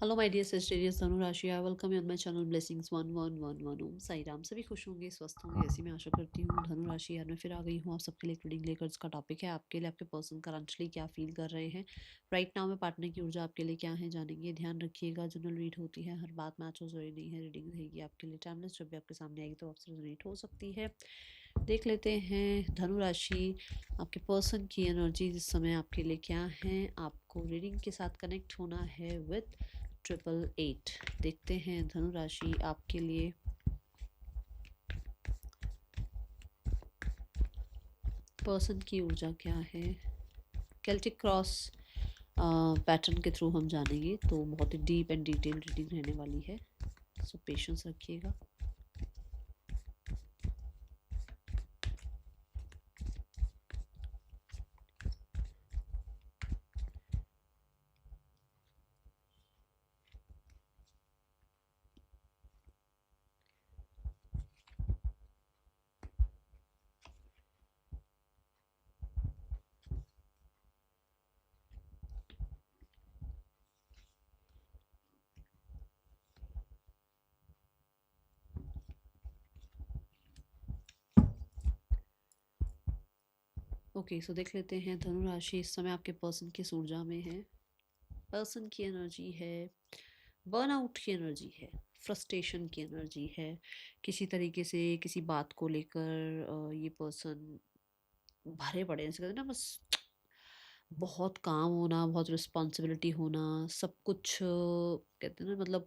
Hello my dear sisters धनु राशि I welcome you on my channel blessings 1111 ओम साई राम। सभी खुश होंगे, स्वस्थ होंगे, ऐसी मैं आशा करती हूँ। धनु राशि यार मैं फिर आ गई हूँ आप सबके लिए रीडिंग लेकर। इसका टॉपिक है आपके लिए आपके पर्सन करंटली क्या फील कर रहे हैं राइट नाउ में। पार्टनर की ऊर्जा आपके लिए क्या है जानेंगे। ध्यान रखिएगा, जनरल रीड होती है, हर बात मैच हो जरूरी नहीं है। रीडिंग रहेगी आपके लिए टाइमलेस, जब भी आपके सामने आएगी तो आपसे रेजोनेट हो सकती है। देख लेते हैं धनु राशि आपके पर्सन की एनर्जी इस समय आपके लिए क्या है। आपको रीडिंग के साथ कनेक्ट होना है विथ 888। देखते हैं धनु राशि आपके लिए पर्सन की ऊर्जा क्या है। केल्टिक क्रॉस पैटर्न के थ्रू हम जानेंगे, तो बहुत ही डीप एंड डिटेल रीडिंग रहने वाली है। सो पेशेंस रखिएगा। ओके सो देख लेते हैं धनु राशि इस समय आपके पर्सन किस ऊर्जा में है। पर्सन की एनर्जी है, बर्नआउट की एनर्जी है, फ्रस्ट्रेशन की एनर्जी है। किसी तरीके से किसी बात को लेकर ये पर्सन भरे पड़े हैं, जैसे कहते हैं ना, बस बहुत काम होना, बहुत रिस्पॉन्सिबिलिटी होना, सब कुछ कहते हैं ना,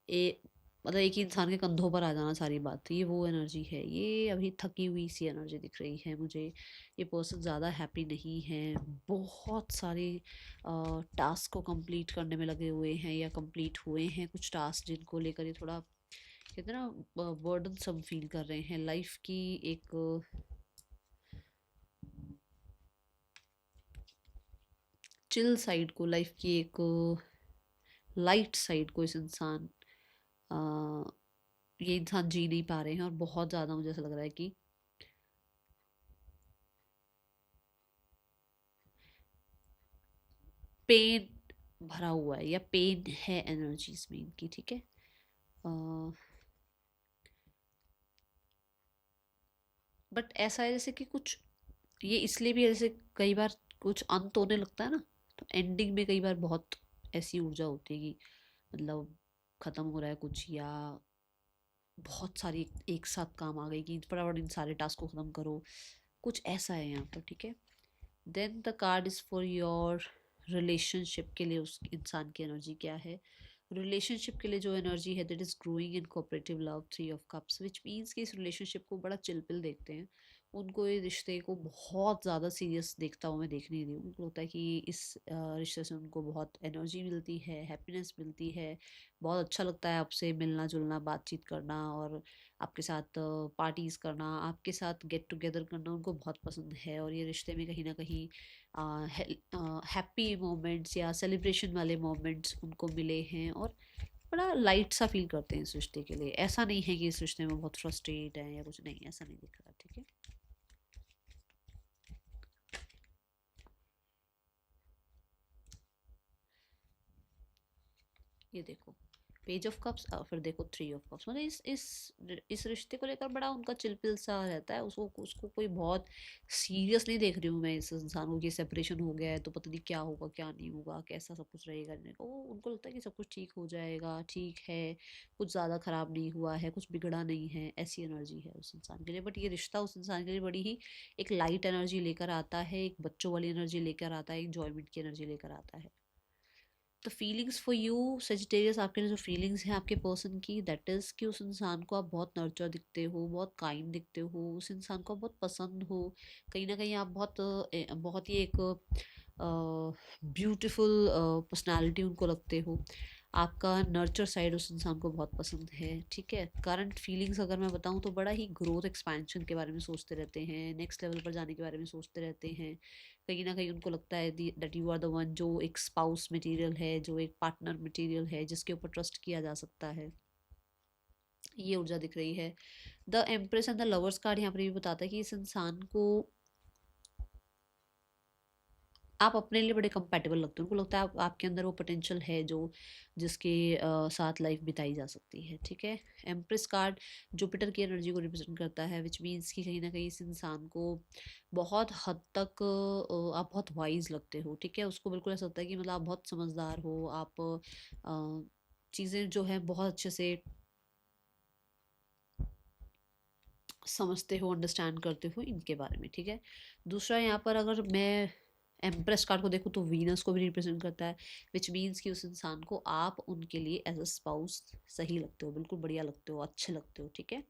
ए मतलब एक ही इंसान के कंधों पर आ जाना सारी बात, ये वो एनर्जी है। ये अभी थकी हुई सी एनर्जी दिख रही है मुझे। ये पर्सन ज़्यादा हैप्पी नहीं है। बहुत सारे टास्क को कंप्लीट करने में लगे हुए हैं या कंप्लीट हुए हैं कुछ टास्क, जिनको लेकर ये थोड़ा कहते हैं ना बर्डन सम फील कर रहे हैं। लाइफ की एक चिल साइड को, लाइफ की एक लाइट साइड को इस इंसान ये इंसान जी नहीं पा रहे हैं। और बहुत ज़्यादा मुझे ऐसा लग रहा है कि पेन भरा हुआ है या पेन है एनर्जीज में इनकी, ठीक है। बट ऐसा है जैसे कि कुछ ये इसलिए भी है, जैसे कई बार कुछ अंत होने लगता है ना, तो एंडिंग में कई बार बहुत ऐसी ऊर्जा होती है कि मतलब खत्म हो रहा है कुछ, या बहुत सारी एक साथ काम आ गई कि फटाफट इन सारे टास्क को खत्म करो, कुछ ऐसा है यहाँ पर, ठीक है। Then the card is for your relationship के लिए उस इंसान की एनर्जी क्या है। रिलेशनशिप के लिए जो एनर्जी है that is growing in cooperative love, 3 of cups, which means कि इस रिलेशनशिप को बड़ा चिलपिल देखते हैं। उनको ये रिश्ते को बहुत ज़्यादा सीरियस देखता हूँ मैं, देख नहीं रही हूँ। उनको लगता है कि इस रिश्ते से उनको बहुत एनर्जी मिलती है, हैप्पीनेस मिलती है। बहुत अच्छा लगता है आपसे मिलना जुलना, बातचीत करना, और आपके साथ पार्टीज़ करना, आपके साथ गेट टुगेदर करना उनको बहुत पसंद है। और ये रिश्ते में कहीं ना कहीं हैप्पी मोमेंट्स या सेलिब्रेशन वाले मोमेंट्स उनको मिले हैं, और बड़ा लाइट सा फील करते हैं इस रिश्ते के लिए। ऐसा नहीं है कि इस रिश्ते में बहुत फ्रस्ट्रेट है या कुछ, नहीं, ऐसा नहीं दिख रहा, ठीक है। ये देखो पेज ऑफ कप्स, फिर देखो 3 ऑफ कप्स। मतलब इस रिश्ते को लेकर बड़ा उनका चिलपिल सा रहता है। उसको उसको कोई बहुत सीरियस नहीं देख रही हूँ मैं इस इंसान को कि सेपरेशन हो गया है तो पता नहीं क्या होगा क्या नहीं होगा, कैसा सब कुछ रहेगा। उनको लगता है कि सब कुछ ठीक हो जाएगा, ठीक है, कुछ ज़्यादा ख़राब नहीं हुआ है, कुछ बिगड़ा नहीं है, ऐसी एनर्जी है उस इंसान के लिए। बट ये रिश्ता उस इंसान के लिए बड़ी ही एक लाइट एनर्जी लेकर आता है, एक बच्चों वाली एनर्जी लेकर आता है, एक इंजॉयमेंट की एनर्जी लेकर आता है। The feelings for you Sagittarius, आपके लिए जो फीलिंग्स हैं आपके पर्सन की, दैट इज़ कि उस इंसान को आप बहुत नर्चर दिखते हो, बहुत काइंड दिखते हो, उस इंसान को आप बहुत पसंद हो। कहीं ना कहीं आप बहुत बहुत ही एक ब्यूटीफुल पर्सनालिटी उनको लगते हो। आपका नर्चर साइड उस इंसान को बहुत पसंद है, ठीक है। करंट फीलिंग्स अगर मैं बताऊं तो बड़ा ही ग्रोथ एक्सपेंशन के बारे में सोचते रहते हैं, नेक्स्ट लेवल पर जाने के बारे में सोचते रहते हैं। कहीं ना कहीं उनको लगता है that you are the one, जो एक स्पाउस मटेरियल है, जो एक पार्टनर मटेरियल है, जिसके ऊपर ट्रस्ट किया जा सकता है। ये ऊर्जा दिख रही है। The empress and the lovers card यहाँ पर भी बताता है कि इस इंसान को आप अपने लिए बड़े कंपैटिबल लगते हो, उनको लगता है आपके अंदर वो पोटेंशियल है जो जिसके साथ लाइफ बिताई जा सकती है, ठीक है। एम्प्रेस कार्ड जुपिटर की एनर्जी को रिप्रेजेंट करता है, विच मीन्स कि कहीं ना कहीं इस इंसान को बहुत हद तक आप बहुत वाइज लगते हो, ठीक है। उसको बिल्कुल ऐसा लगता है कि मतलब आप बहुत समझदार हो, आप चीज़ें जो है बहुत अच्छे से समझते हो, अंडरस्टैंड करते हो इनके बारे में, ठीक है। दूसरा यहाँ पर अगर मैं एम्प्रेस कार्ड को देखूँ तो वीनस को भी रिप्रेजेंट करता है, विच मीन्स कि उस इंसान को आप उनके लिए एज अ स्पाउस सही लगते हो, बिल्कुल बढ़िया लगते हो, अच्छे लगते हो, ठीक है।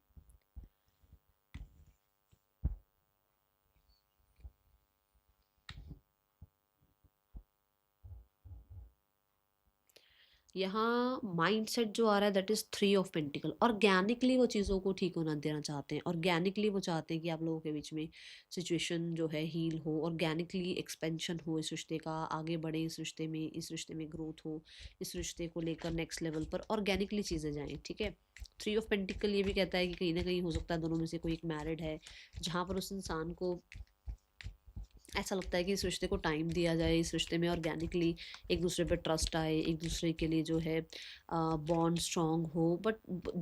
यहाँ माइंडसेट जो आ रहा है that is 3 of pentacle. Organically वो चीज़ों को ठीक होना देना चाहते हैं, ऑर्गेनिकली वो चाहते हैं कि आप लोगों के बीच में सिचुएशन जो है हील हो, ऑर्गेनिकली एक्सपेंशन हो इस रिश्ते का, आगे बढ़े इस रिश्ते में, इस रिश्ते में ग्रोथ हो, इस रिश्ते को लेकर नेक्स्ट लेवल पर ऑर्गेनिकली चीज़ें जाएँ, ठीक है। 3 ऑफ पेंटिकल ये भी कहता है कि कहीं ना कहीं हो सकता है दोनों में से कोई एक मैरिड है, जहाँ पर उस इंसान को ऐसा लगता है कि इस रिश्ते को टाइम दिया जाए, इस रिश्ते में ऑर्गेनिकली एक दूसरे पे ट्रस्ट आए, एक दूसरे के लिए जो है बॉन्ड स्ट्रांग हो, बट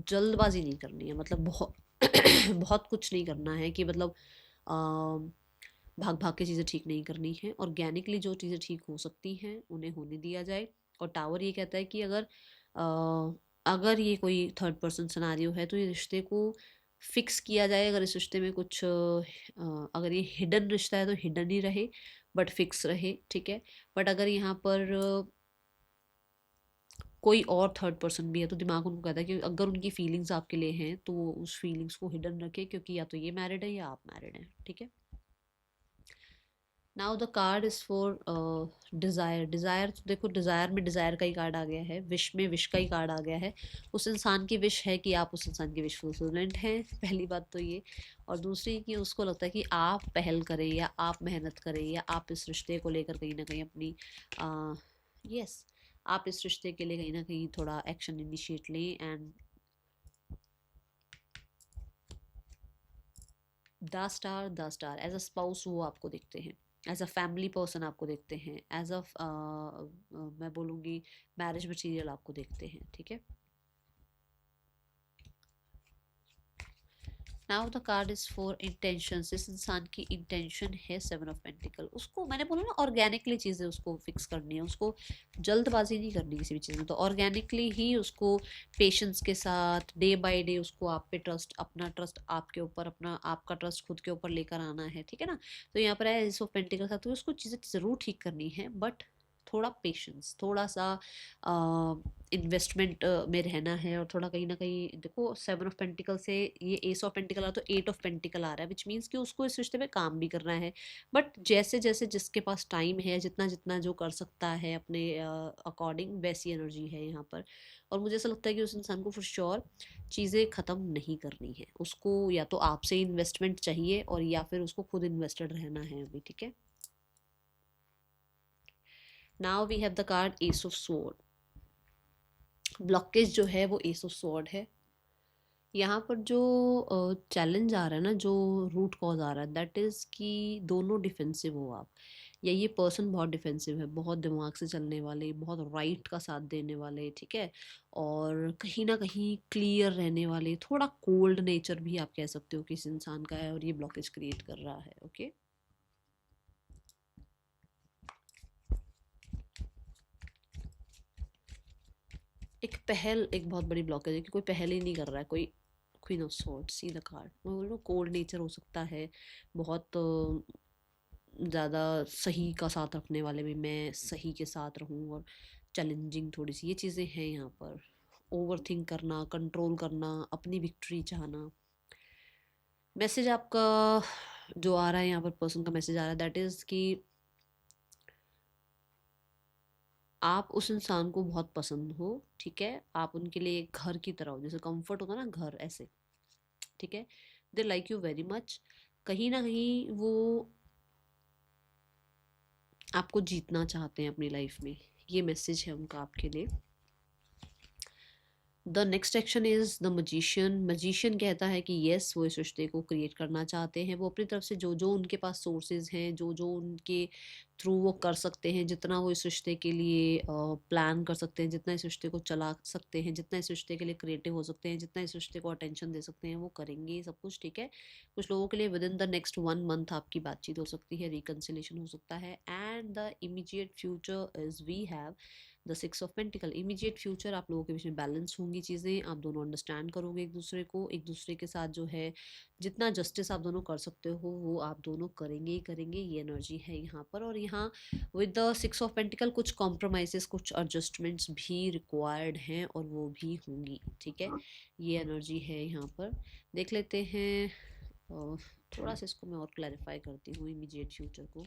जल्दबाजी नहीं करनी है, मतलब बहुत बहुत कुछ नहीं करना है कि मतलब अ, भाग भाग के चीज़ें ठीक नहीं करनी है, ऑर्गेनिकली जो चीज़ें ठीक हो सकती हैं उन्हें होने दिया जाए। और टावर ये कहता है कि अगर ये कोई थर्ड पर्सन सिनेरियो है तो ये रिश्ते को फिक्स किया जाए, अगर इस रिश्ते में कुछ अगर ये हिडन रिश्ता है तो हिडन ही रहे बट फिक्स रहे, ठीक है। बट अगर यहाँ पर कोई और थर्ड पर्सन भी है तो दिमाग उनको कहता है कि अगर उनकी फीलिंग्स आपके लिए हैं तो वो उस फीलिंग्स को हिडन रखे, क्योंकि या तो ये मैरिड है या आप मैरिड हैं, ठीक है। Now the card is for desire. Desire तो देखो, डिज़ायर में डिज़ायर का ही कार्ड आ गया है, विश में विश का ही कार्ड आ गया है। उस इंसान की विश है कि आप उस इंसान की विश फुलफिलमेंट हैं, पहली बात तो ये। और दूसरी कि उसको लगता है कि आप पहल करें या आप मेहनत करें या आप इस रिश्ते को लेकर कहीं ना कहीं अपनी यस आप इस रिश्ते के लिए कहीं ना कहीं थोड़ा एक्शन इनिशिएट लें। And the star as a spouse वो आपको देखते हैं, एज अ फैमिली पर्सन आपको देखते हैं, एज अ मैं बोलूँगी मैरिज मटीरियल आपको देखते हैं, ठीक है। Now the card is for intentions. इस इंसान की इंटेंशन है 7 ऑफ पेंटिकल। उसको मैंने बोला ना ऑर्गेनिकली चीज़ें उसको फिक्स करनी है, उसको जल्दबाजी नहीं करनी किसी भी चीज़ में, तो ऑर्गेनिकली ही उसको पेशेंस के साथ डे बाय डे उसको आप पे ट्रस्ट, अपना ट्रस्ट आपके ऊपर, अपना आपका ट्रस्ट खुद के ऊपर लेकर आना है, ठीक है ना। तो यहाँ पर है एस ऑफ पेंटिकल का, तो उसको चीज़ें ज़रूर ठीक करनी है बट थोड़ा पेशेंस, थोड़ा सा इन्वेस्टमेंट में रहना है। और थोड़ा कहीं ना कहीं देखो 7 ऑफ पेंटिकल से ये एस ऑफ पेंटिकल आ तो 8 ऑफ पेंटिकल आ रहा है, विच मीन्स कि उसको इस रिश्ते में काम भी करना है, बट जैसे जैसे जिसके पास टाइम है, जितना जितना जो कर सकता है अपने अकॉर्डिंग, वैसी एनर्जी है यहाँ पर। और मुझे ऐसा लगता है कि उस इंसान को फॉर श्योर चीज़ें ख़त्म नहीं करनी है, उसको या तो आपसे इन्वेस्टमेंट चाहिए और या फिर उसको खुद इन्वेस्टेड रहना है अभी, ठीक है। Now we have the card ace of sword. Blockage जो है वो एस ऑफ स्वॉर्ड है। यहाँ पर जो चैलेंज आ रहा है ना, जो रूट कॉज आ रहा है दैट इज़ कि दोनों डिफेंसिव हो आप, या ये पर्सन बहुत डिफेंसिव है, बहुत दिमाग से चलने वाले, बहुत राइट का साथ देने वाले, ठीक है। और कहीं ना कहीं क्लियर रहने वाले, थोड़ा कोल्ड नेचर भी आप कह सकते हो कि इस इंसान का है, और ये ब्लॉकेज क्रिएट कर रहा है, ओके। एक बहुत बड़ी ब्लॉकेज है कि कोई पहल ही नहीं कर रहा है, कोई queen of swords, see the card, मैं बोल रहा हूँ कोल्ड नेचर हो सकता है, बहुत ज़्यादा सही का साथ रखने वाले भी, मैं सही के साथ रहूँ, और चैलेंजिंग थोड़ी सी ये चीज़ें हैं यहाँ पर। ओवर थिंक करना, कंट्रोल करना, अपनी विक्ट्री चाहना। मैसेज आपका जो आ रहा है यहाँ पर, पर्सन का मैसेज आ रहा है दैट इज़ कि आप उस इंसान को बहुत पसंद हो, ठीक है। आप उनके लिए एक घर की तरह हो, जैसे कंफर्ट होता है ना घर, ऐसे, ठीक है। They like you very much. कहीं ना कहीं वो आपको जीतना चाहते हैं अपनी लाइफ में, ये मैसेज है उनका आपके लिए। The next action is the magician. Magician कहता है कि येस वो इस रिश्ते को क्रिएट करना चाहते हैं, वो अपनी तरफ से जो जो उनके पास सोर्सेज हैं, जो जो उनके थ्रू वो कर सकते हैं, जितना वो इस रिश्ते के लिए प्लान कर सकते हैं, जितना इस रिश्ते को चला सकते हैं, जितना इस रिश्ते के लिए क्रिएटिव हो सकते हैं, जितना इस रिश्ते को अटेंशन दे सकते हैं, वो करेंगे सब कुछ, ठीक है। कुछ लोगों के लिए within the next 1 month आपकी बातचीत हो सकती है, रिकन्सिलेशन हो सकता है। And the immediate future is we have the 6 of pentacle. Immediate future आप लोगों के बीच में बैलेंस होंगी चीज़ें, आप दोनों अंडरस्टैंड करोगे एक दूसरे को, एक दूसरे के साथ जो है जितना जस्टिस आप दोनों कर सकते हो वो आप दोनों करेंगे ही करेंगे, ये एनर्जी है यहाँ पर। और यहाँ विद द 6 ऑफ पेंटिकल कुछ कॉम्प्रोमाइज़ेस, कुछ एडजस्टमेंट्स भी रिक्वायर्ड हैं और वो भी होंगी, ठीक है। ये एनर्जी है यहाँ पर। देख लेते हैं थोड़ा सा इसको मैं और क्लैरिफाई करती हूँ इमीडिएट फ्यूचर को।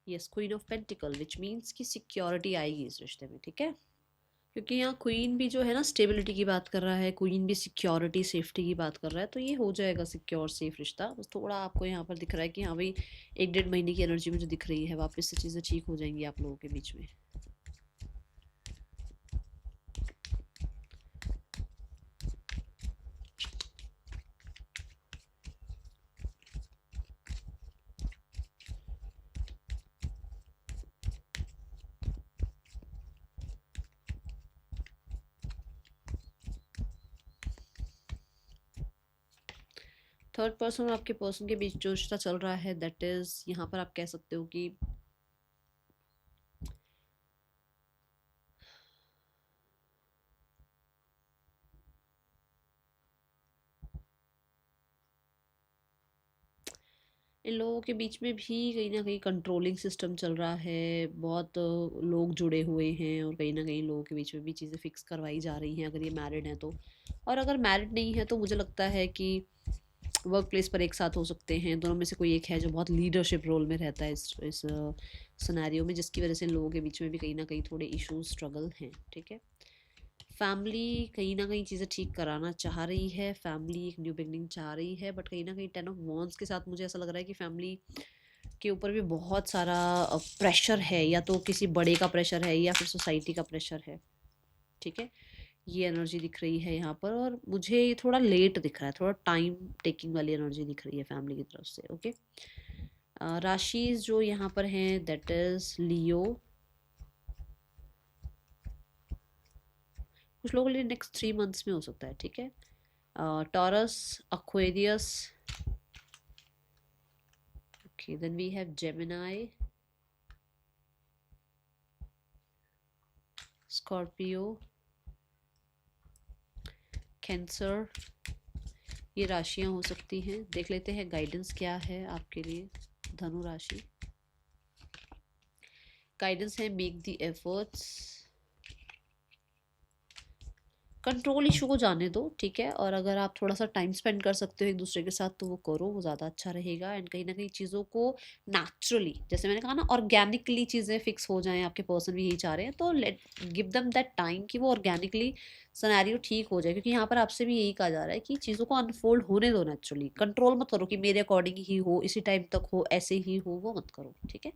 Yes, queen of pentacle, which means कि सिक्योरिटी आएगी इस रिश्ते में, ठीक है। क्योंकि यहाँ क्वीन भी जो है ना स्टेबिलिटी की बात कर रहा है, क्वीन भी सिक्योरिटी सेफ्टी की बात कर रहा है, तो ये हो जाएगा सिक्योर सेफ रिश्ता। बस थोड़ा आपको यहाँ पर दिख रहा है कि हाँ भाई 1 डेढ़ महीने की एनर्जी मुझे दिख रही है, वापस से चीज़ें ठीक हो जाएंगी आप लोगों के बीच में। थर्ड पर्सन और आपके पर्सन के बीच जो रिश्ता चल रहा है, दैट इज़ यहाँ पर आप कह सकते हो कि इन लोगों के बीच में भी कहीं ना कहीं कंट्रोलिंग सिस्टम चल रहा है, बहुत लोग जुड़े हुए हैं और कहीं ना कहीं लोगों के बीच में भी चीज़ें फिक्स करवाई जा रही हैं, अगर ये मैरिड हैं तो। और अगर मैरिड नहीं है तो मुझे लगता है कि वर्क प्लेस पर एक साथ हो सकते हैं, दोनों में से कोई एक है जो बहुत लीडरशिप रोल में रहता है इस सिनेरियो में, जिसकी वजह से इन लोगों के बीच में भी कहीं ना कहीं थोड़े इश्यूज स्ट्रगल हैं, ठीक है। फैमिली कहीं ना कहीं चीज़ें ठीक कराना चाह रही है, फैमिली एक न्यू बिगनिंग चाह रही है, बट कहीं ना कहीं 10 ऑफ वॉन्ड्स के साथ मुझे ऐसा लग रहा है कि फैमिली के ऊपर भी बहुत सारा प्रेशर है, या तो किसी बड़े का प्रेशर है या फिर सोसाइटी का प्रेशर है, ठीक है। ये एनर्जी दिख रही है यहाँ पर, और मुझे ये थोड़ा लेट दिख रहा है, थोड़ा टाइम टेकिंग वाली एनर्जी दिख रही है फैमिली की तरफ से, ओके। राशि जो यहाँ पर हैं दैट इज लियो। कुछ लोगों के लिए नेक्स्ट 3 मंथ्स में हो सकता है, ठीक है। Taurus, Aquarius, okay, then we have Gemini, Scorpio, Cancer. ये राशियां हो सकती हैं। देख लेते हैं गाइडेंस क्या है आपके लिए धनु राशि। गाइडेंस है make the efforts, control issue को जाने दो, ठीक है। और अगर आप थोड़ा सा टाइम स्पेंड कर सकते हो एक दूसरे के साथ तो वो करो, वो ज़्यादा अच्छा रहेगा। एंड कहीं ना कहीं चीज़ों को नेचुरली, जैसे मैंने कहा ना, ऑर्गेनिकली चीज़ें फिक्स हो जाएं, आपके पर्सन भी यही चाह रहे हैं, तो let give them that time कि वो ऑर्गेनिकली सिनेरियो ठीक हो जाए। क्योंकि यहाँ पर आपसे भी यही कहा जा रहा है कि चीज़ों को अनफोल्ड होने दो नेचुरली, कंट्रोल मत करो कि मेरे अकॉर्डिंग ही हो, इसी टाइम तक हो, ऐसे ही हो, वो मत करो, ठीक है।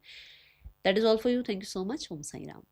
That is all for you. Thank you so much. Om Sai Ram.